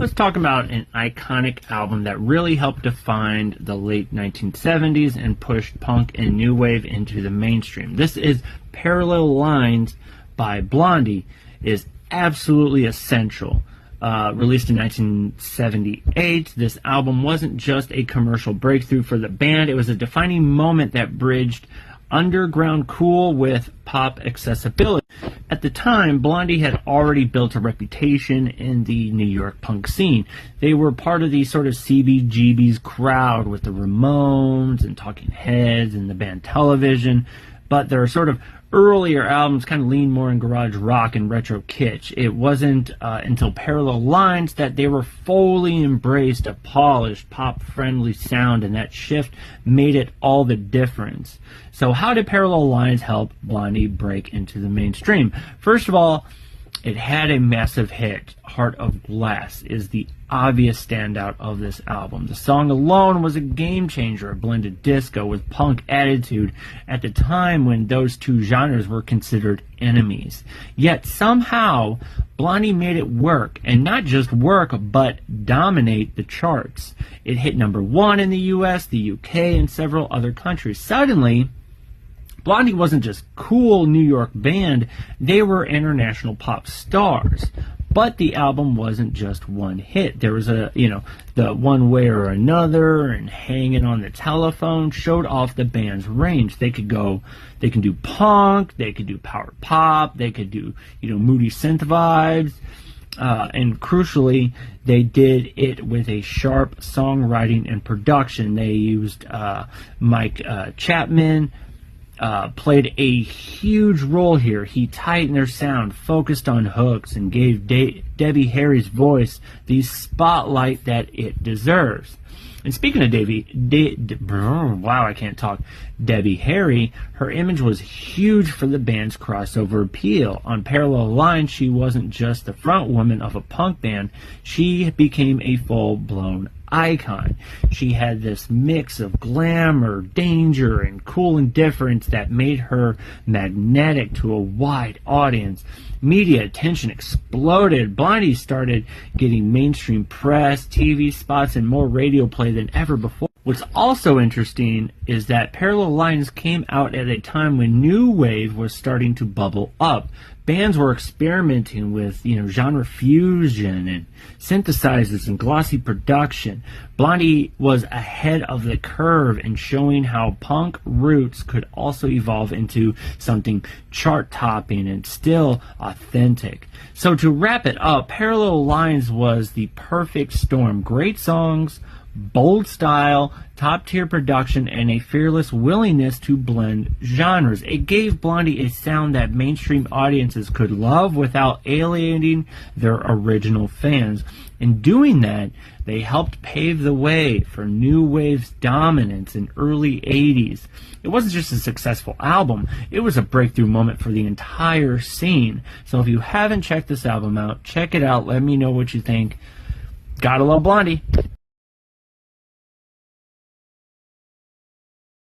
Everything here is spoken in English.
let's talk about an iconic album that really helped define the late 1970s and pushed punk and new wave into the mainstream. This is Parallel Lines by Blondie. Is absolutely essential. Released in 1978, this album wasn't just a commercial breakthrough for the band, it was a defining moment that bridged underground cool with pop accessibility. At the time, Blondie had already built a reputation in the New York punk scene. They were part of the sort of CBGB's crowd with the Ramones and Talking Heads and the band Television, but their sort of earlier albums kind of leaned more in garage rock and retro kitsch. It wasn't until Parallel Lines that they were fully embraced a polished, pop-friendly sound, and that shift made it all the difference. So how did Parallel Lines help Blondie break into the mainstream? First of all, it had a massive hit. Heart of Glass is the obvious standout of this album. The song alone was a game changer, a blended disco with punk attitude at the time when those two genres were considered enemies. Yet somehow, Blondie made it work, and not just work, but dominate the charts. It hit #1 in the US, the UK, and several other countries. Suddenly, Blondie wasn't just cool New York band, they were international pop stars. But the album wasn't just one hit. There was the One Way or Another and Hanging on the Telephone showed off the band's range. They can do punk, they could do power pop, they could do, moody synth vibes. And crucially, they did it with a sharp songwriting and production. They used Mike Chapman, played a huge role here. He tightened their sound, focused on hooks, and gave Debbie Harry's voice the spotlight that it deserves. And speaking of Debbie Harry, her image was huge for the band's crossover appeal. On Parallel Lines, she wasn't just the front woman of a punk band, she became a full-blown icon. She had this mix of glamour, danger, and cool indifference that made her magnetic to a wide audience. Media attention exploded. Blondie started getting mainstream press, TV spots, and more radio play than ever before. What's also interesting is that Parallel Lines came out at a time when new wave was starting to bubble up. Bands were experimenting with, genre fusion and synthesizers and glossy production. Blondie was ahead of the curve in showing how punk roots could also evolve into something chart-topping and still authentic. So to wrap it up, Parallel Lines was the perfect storm. Great songs, bold style, top-tier production, and a fearless willingness to blend genres. It gave Blondie a sound that mainstream audiences could love without alienating their original fans. In doing that, they helped pave the way for new wave's dominance in early 80s. It wasn't just a successful album, it was a breakthrough moment for the entire scene. So if you haven't checked this album out, check it out. Let me know what you think. Gotta love Blondie.